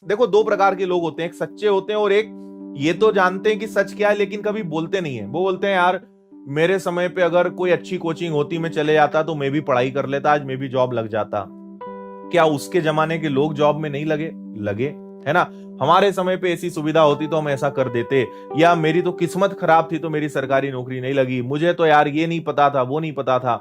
देखो, दो प्रकार के लोग होते हैं, एक सच्चे होते हैं और एक ये तो जानते हैं कि सच क्या है लेकिन कभी बोलते नहीं है। वो बोलते हैं यार मेरे समय पे अगर कोई अच्छी कोचिंग होती मैं चले जाता तो मैं भी पढ़ाई कर लेता, आज मैं भी जॉब लग जाता। क्या उसके जमाने के लोग जॉब में नहीं लगे? लगे, है ना। हमारे समय पे ऐसी सुविधा होती तो हम ऐसा कर देते। या मेरी तो किस्मत खराब थी तो मेरी सरकारी नौकरी नहीं लगी, मुझे तो यार ये नहीं पता था, वो नहीं पता था।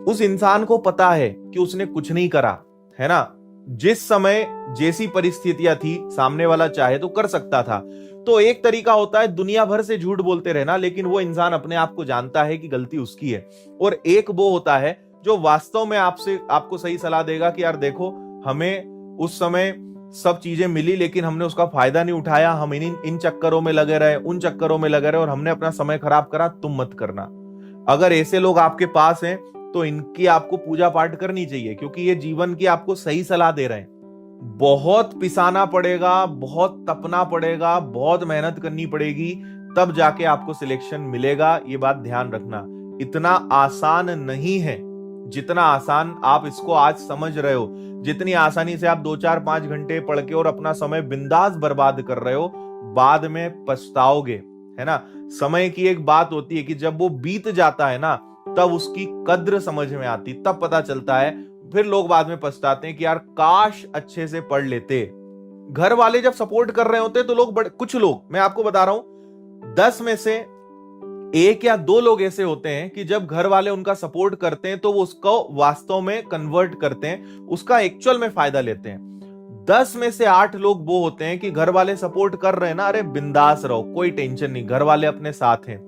उस इंसान को पता है कि उसने कुछ नहीं करा, है ना। जिस समय जैसी परिस्थितियां थी, सामने वाला चाहे तो कर सकता था। तो एक तरीका होता है दुनिया भर से झूठ बोलते रहना, लेकिन वो इंसान अपने आप को जानता है कि गलती उसकी है। और एक वो होता है जो वास्तव में आपको सही सलाह देगा कि यार देखो, हमें उस समय सब चीजें मिली लेकिन हमने उसका फायदा नहीं उठाया, हम इन चक्करों में लगे रहे, उन चक्करों में लगे रहे और हमने अपना समय खराब करा, तुम मत करना। अगर ऐसे लोग आपके पास हैं तो इनकी आपको पूजा पाठ करनी चाहिए, क्योंकि ये जीवन की आपको सही सलाह दे रहे हैं। बहुत पिसाना पड़ेगा, बहुत तपना पड़ेगा, बहुत मेहनत करनी पड़ेगी, तब जाके आपको सिलेक्शन मिलेगा। ये बात ध्यान रखना, इतना आसान नहीं है जितना आसान आप इसको आज समझ रहे हो। जितनी आसानी से आप 2 4 5 घंटे पढ़ के और अपना समय बिंदास बर्बाद कर रहे हो, बाद में पछताओगे, है ना। समय की एक बात होती है कि जब वो बीत जाता है ना, तब उसकी कद्र समझ में आती, तब पता चलता है। फिर लोग बाद में पछताते हैं कि यार काश अच्छे से पढ़ लेते। घर वाले जब सपोर्ट कर रहे होते हैं तो कुछ लोग, मैं आपको बता रहा हूं, 10 में से 1 या 2 लोग ऐसे होते हैं कि जब घर वाले उनका सपोर्ट करते हैं तो वो उसको वास्तव में कन्वर्ट करते हैं, उसका एक्चुअल में फायदा लेते हैं। 10 में से 8 लोग वो होते हैं कि घर वाले सपोर्ट कर रहे हैं ना, अरे बिंदास रहो, कोई टेंशन नहीं, घर वाले अपने साथ हैं।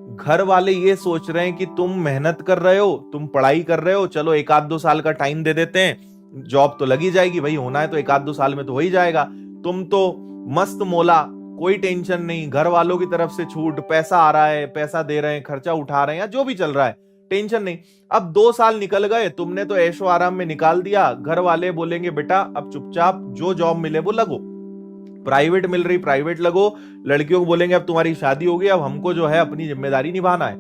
घर वाले ये सोच रहे हैं कि तुम मेहनत कर रहे हो, तुम पढ़ाई कर रहे हो, चलो 1 आध 2 साल का टाइम दे देते हैं, जॉब तो लगी जाएगी भाई, होना है तो 1 आध 2 साल में तो हो ही जाएगा। तुम तो मस्त मौला, कोई टेंशन नहीं, घर वालों की तरफ से छूट, पैसा आ रहा है, पैसा दे रहे हैं, खर्चा उठा रहे हैं, या जो भी चल रहा है, टेंशन नहीं। अब 2 साल निकल गए, तुमने तो ऐशो आराम में निकाल दिया। घर वाले बोलेंगे बेटा अब चुपचाप जो जॉब मिले वो लगो, प्राइवेट मिल रही प्राइवेट लगो। लड़कियों को बोलेंगे अब तुम्हारी शादी होगी, अब हमको जो है अपनी जिम्मेदारी निभाना है।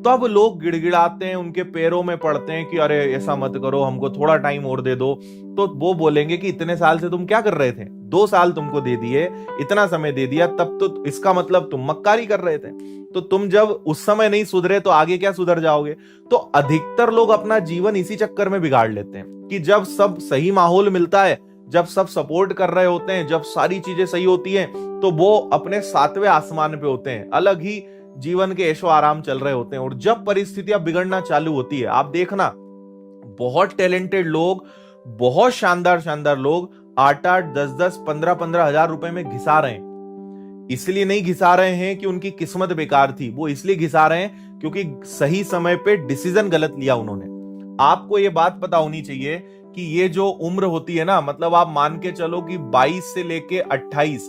तब लोग गिड़गिड़ाते हैं, उनके पैरों में पड़ते हैं कि अरे ऐसा मत करो, हमको थोड़ा टाइम और दे दो। तो वो बोलेंगे कि इतने साल से तुम क्या कर रहे थे, 2 साल तुमको दे दिए, इतना समय दे दिया, तब तो इसका मतलब तुम मक्कारी कर रहे थे। तो तुम जब उस समय नहीं सुधरे तो आगे क्या सुधर जाओगे। तो अधिकतर लोग अपना जीवन इसी चक्कर में बिगाड़ लेते हैं कि जब सब सही माहौल मिलता है, जब सब सपोर्ट कर रहे होते हैं, जब सारी चीजें सही होती हैं, तो वो अपने 7वें आसमान पे होते हैं, अलग ही जीवन के ऐशो आराम चल रहे होते हैं। और जब परिस्थितियां बिगड़ना चालू होती है, आप देखना बहुत टैलेंटेड लोग, बहुत शानदार शानदार लोग 8 8 10 10 15 15 हजार रुपए में घिसा रहे हैं। इसलिए नहीं घिसा रहे हैं कि उनकी किस्मत बेकार थी, वो इसलिए घिसा रहे हैं क्योंकि सही समय पे डिसीजन गलत लिया उन्होंने। आपको ये बात पता होनी चाहिए कि ये जो उम्र होती है ना, मतलब आप मान के चलो कि 22 से लेके 28,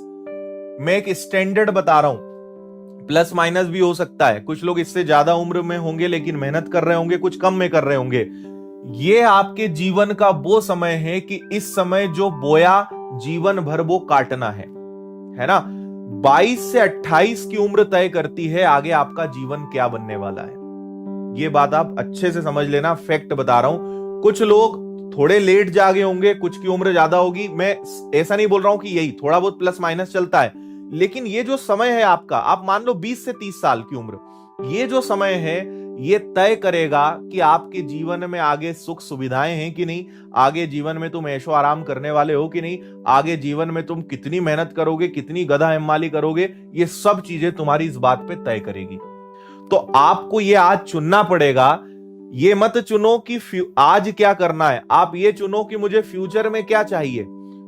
मैं एक स्टैंडर्ड बता रहा हूं, प्लस माइनस भी हो सकता है। कुछ लोग इससे ज्यादा उम्र में होंगे लेकिन मेहनत कर रहे होंगे, कुछ कम में कर रहे होंगे। ये आपके जीवन का वो समय है कि इस समय जो बोया जीवन भर वो काटना है ना। 22 से 28 की उम्र तय करती है आगे आपका जीवन क्या बनने वाला है। ये बात आप अच्छे से समझ लेना, फैक्ट बता रहा हूं। कुछ लोग थोड़े लेट जागे होंगे, कुछ की उम्र ज्यादा होगी, मैं ऐसा नहीं बोल रहा हूं कि यही थोड़ा बहुत प्लस माइनस चलता है, लेकिन ये जो समय है आपका, आप मान लो 20 से 30 साल की उम्र, ये जो समय है ये तय करेगा कि आपके जीवन में आगे सुख सुविधाएं हैं कि नहीं, आगे जीवन में तुम ऐशो आराम करने वाले हो कि नहीं, आगे जीवन में तुम कितनी मेहनत करोगे, कितनी गधा हिमाली करोगे। ये सब चीजें तुम्हारी इस बात पे तय करेगी। तो आपको ये आज चुनना पड़ेगा। ये मत चुनो कि आज क्या करना है, आप ये चुनो कि मुझे फ्यूचर में क्या चाहिए।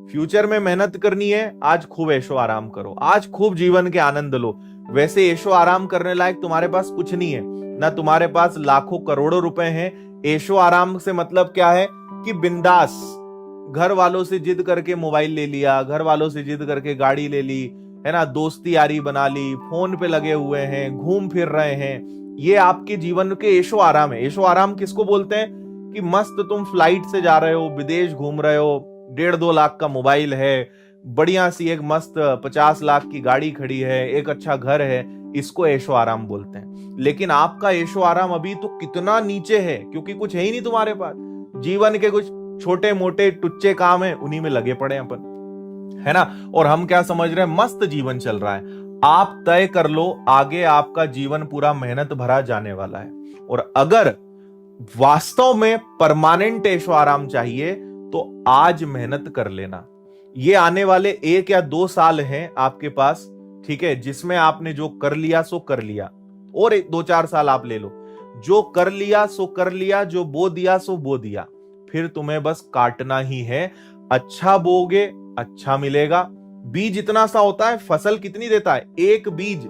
फ्यूचर में मेहनत करनी है, आज खूब ऐशो आराम करो, आज खूब जीवन के आनंद लो। वैसे ऐशो आराम करने लायक तुम्हारे पास कुछ नहीं है, ना तुम्हारे पास लाखों करोड़ों रुपए हैं। ऐशो आराम से मतलब क्या है कि बिंदास, घर वालों से जिद करके मोबाइल ले लिया, घर वालों से जिद करके गाड़ी ले ली, है ना, दोस्ती यारी बना ली, फोन पे लगे हुए हैं, घूम फिर रहे हैं, ये आपके जीवन के ऐशो आराम है। ऐशो आराम किसको बोलते हैं कि मस्त तुम फ्लाइट से जा रहे हो, विदेश घूम रहे हो, 1.5 2 लाख का मोबाइल है, बढ़िया सी एक मस्त 50 लाख की गाड़ी खड़ी है, एक अच्छा घर है, इसको ऐशो आराम बोलते हैं। लेकिन आपका ऐशो आराम अभी तो कितना नीचे है, क्योंकि कुछ है ही नहीं तुम्हारे पास। जीवन के कुछ छोटे मोटे टुच्चे काम है, उन्हीं में लगे पड़े अपन। है ना। और हम क्या समझ रहे हैं, मस्त जीवन चल रहा है। आप तय कर लो, आगे आपका जीवन पूरा मेहनत भरा जाने वाला है। और अगर वास्तव में परमानेंट ऐशो आराम चाहिए तो आज मेहनत कर लेना। ये आने वाले 1 या 2 साल हैं आपके पास, ठीक है, जिसमें आपने जो कर लिया सो कर लिया। और 2-4 साल आप ले लो, जो कर लिया सो कर लिया, जो बो दिया सो बो दिया। फिर तुम्हें बस काटना ही है। अच्छा बोगे अच्छा मिलेगा। बीज इतना सा होता है, फसल कितनी देता है? एक बीज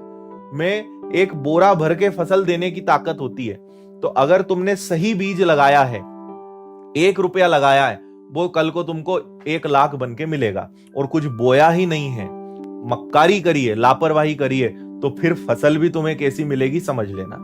में 1 बोरा भर के फसल देने की ताकत होती है। तो अगर तुमने सही बीज लगाया है, 1 रुपया लगाया है, वो कल को तुमको 1 लाख बन के मिलेगा। और कुछ बोया ही नहीं है, मक्कारी करिए, लापरवाही करिए, तो फिर फसल भी तुम्हें कैसी मिलेगी समझ लेना।